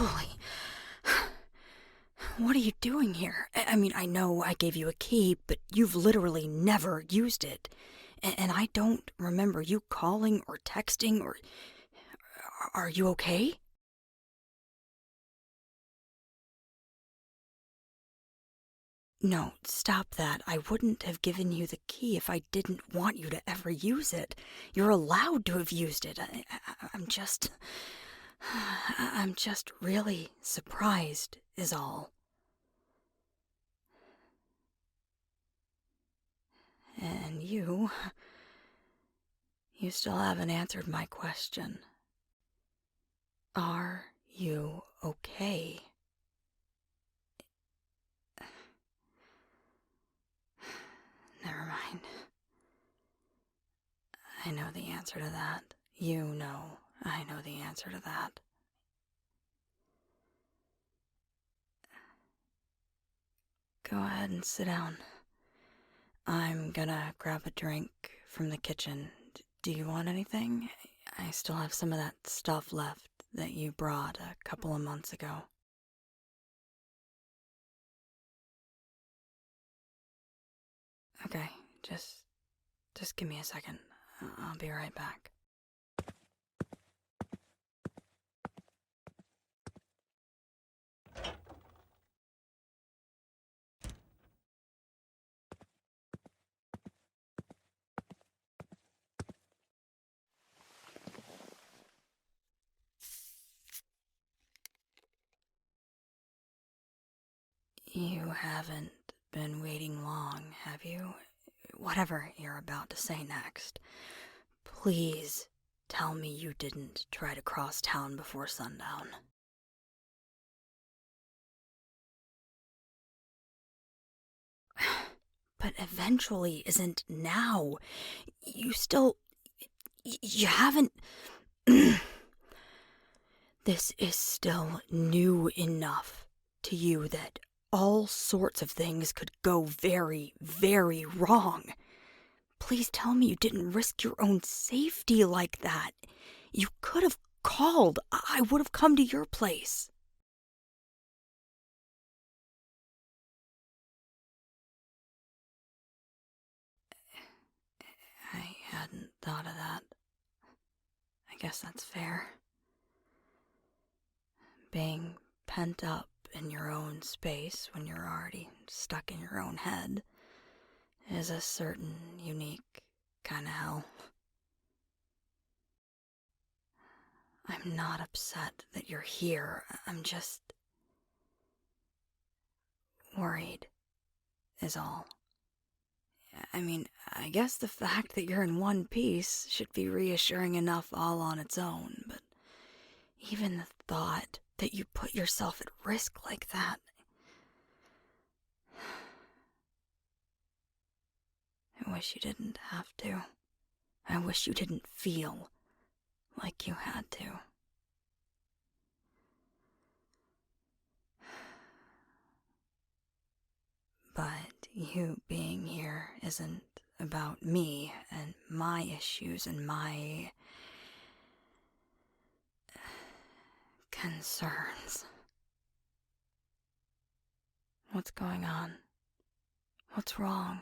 Holy... What are you doing here? I mean, I know I gave you a key, but you've literally never used it. And I don't remember you calling or texting or... Are you okay? No, stop that. I wouldn't have given you the key if I didn't want you to ever use it. You're allowed to have used it. I'm just... I'm just really surprised, is all. And you still haven't answered my question. Are you okay? Never mind. I know the answer to that. You know I know the answer to that. Go ahead and sit down. I'm gonna grab a drink from the kitchen. Do you want anything? I still have some of that stuff left that you brought a couple of months ago. Okay, just give me a second. I'll be right back. You haven't been waiting long, have you? Whatever you're about to say next, please tell me you didn't try to cross town before sundown. But eventually isn't now. You still... You haven't... This is still new enough to you that all sorts of things could go very, very wrong. Please tell me you didn't risk your own safety like that. You could have called. I would have come to your place. I hadn't thought of that. I guess that's fair. Being pent up in your own space when you're already stuck in your own head is a certain unique kind of hell. I'm not upset that you're here. I'm just worried, is all. I mean, I guess the fact that you're in one piece should be reassuring enough all on its own, but even the thought that you put yourself at risk like that... I wish you didn't have to. I wish you didn't feel like you had to. But you being here isn't about me and my issues and my concerns. What's going on? What's wrong?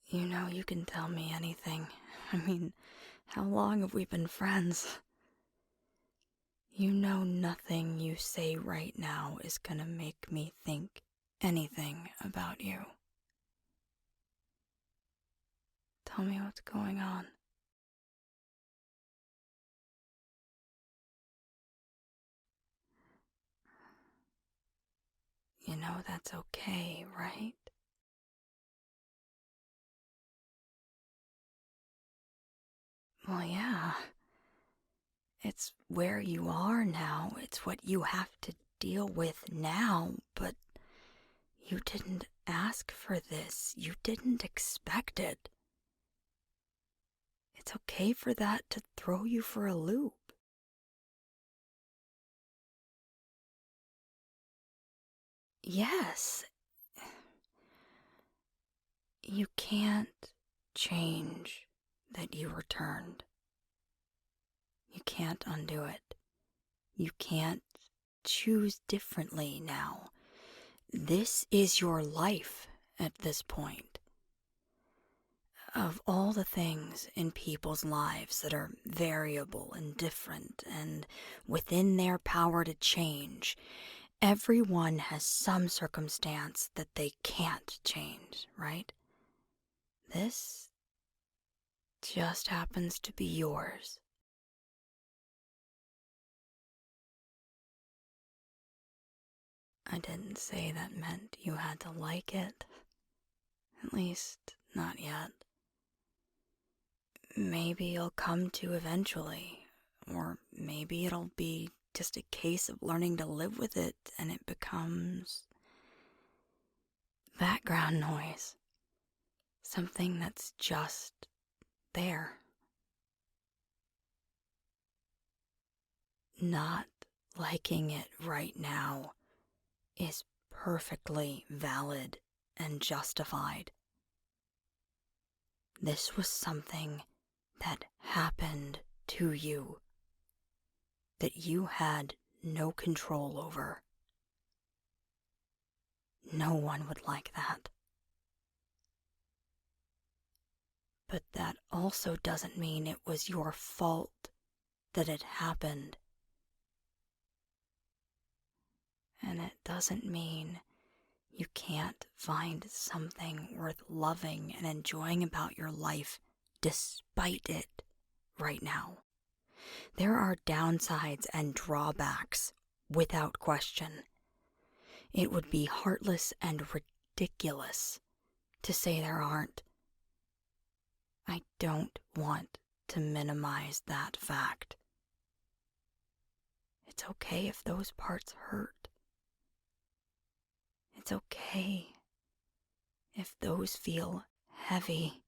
You know you can tell me anything. I mean, how long have we been friends? You know nothing you say right now is gonna make me think anything about you. Tell me what's going on. You know that's okay, right? Well, yeah. It's where you are now. It's what you have to deal with now, but you didn't ask for this. You didn't expect it. It's okay for that to throw you for a loop. Yes. You can't change that you returned. You can't undo it. You can't choose differently now. This is your life at this point. Of all the things in people's lives that are variable and different and within their power to change, everyone has some circumstance that they can't change, right? This just happens to be yours. I didn't say that meant you had to like it. At least, not yet. Maybe you'll come to eventually, or maybe it'll be just a case of learning to live with it and it becomes background noise. Something that's just there. Not liking it right now is perfectly valid and justified. This was something that happened to you that you had no control over. No one would like that. But that also doesn't mean it was your fault that it happened. And it doesn't mean you can't find something worth loving and enjoying about your life despite it right now. There are downsides and drawbacks, without question. It would be heartless and ridiculous to say there aren't. I don't want to minimize that fact. It's okay if those parts hurt. It's okay if those feel heavy.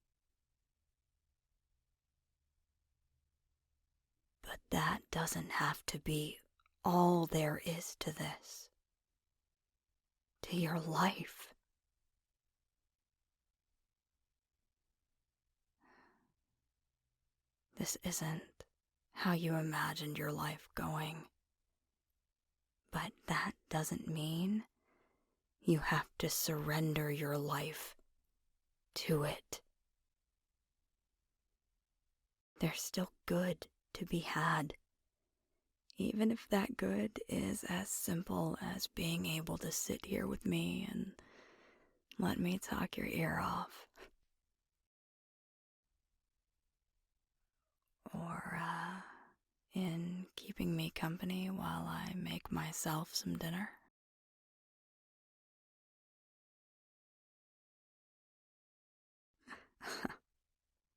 But that doesn't have to be all there is to this. To your life. This isn't how you imagined your life going. But that doesn't mean you have to surrender your life to it. There's still good to be had, even if that good is as simple as being able to sit here with me and let me talk your ear off. Or, in keeping me company while I make myself some dinner.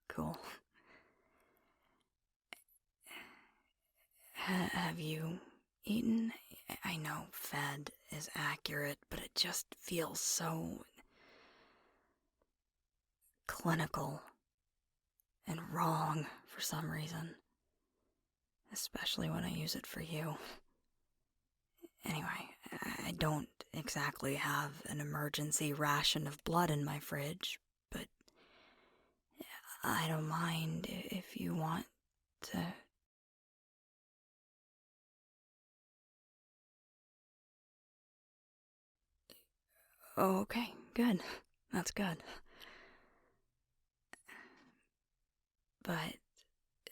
Cool. Have you eaten? I know fed is accurate, but it just feels so clinical and wrong for some reason. Especially when I use it for you. Anyway, I don't exactly have an emergency ration of blood in my fridge, but I don't mind if you want to. Oh, okay, good. That's good. But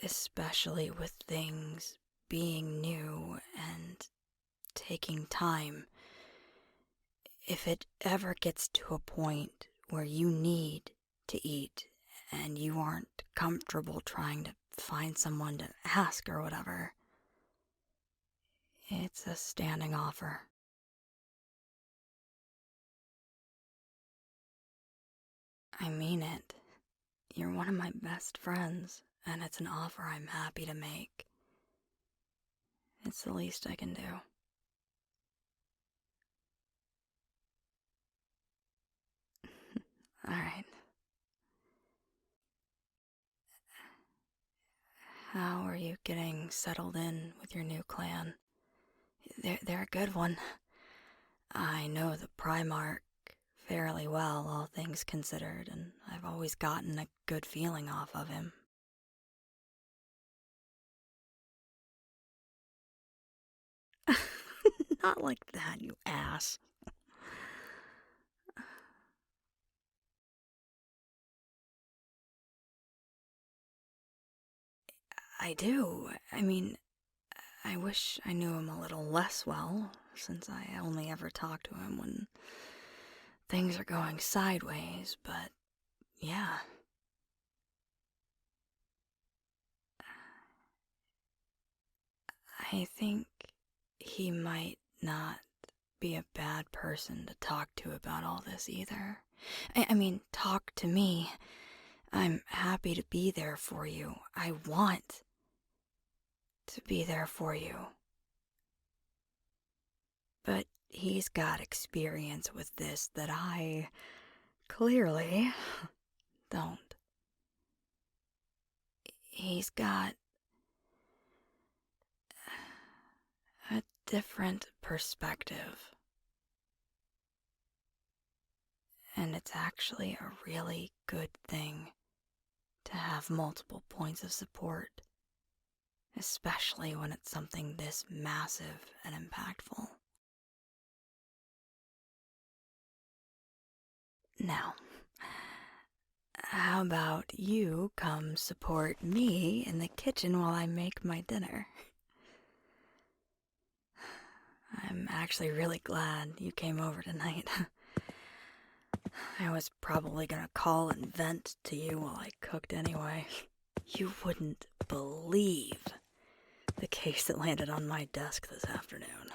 especially with things being new and taking time, if it ever gets to a point where you need to eat and you aren't comfortable trying to find someone to ask or whatever, it's a standing offer. I mean it. You're one of my best friends, and it's an offer I'm happy to make. It's the least I can do. Alright. How are you getting settled in with your new clan? They're a good one. I know the Primarch fairly well, all things considered, and I've always gotten a good feeling off of him. Not like that, you ass. I do. I mean, I wish I knew him a little less well, since I only ever talk to him when things are going sideways, but yeah. I think he might not be a bad person to talk to about all this either. I mean, talk to me. I'm happy to be there for you. I want to be there for you. But he's got experience with this that I clearly don't. He's got a different perspective. And it's actually a really good thing to have multiple points of support, especially when it's something this massive and impactful. Now, how about you come support me in the kitchen while I make my dinner? I'm actually really glad you came over tonight. I was probably gonna call and vent to you while I cooked anyway. You wouldn't believe the case that landed on my desk this afternoon.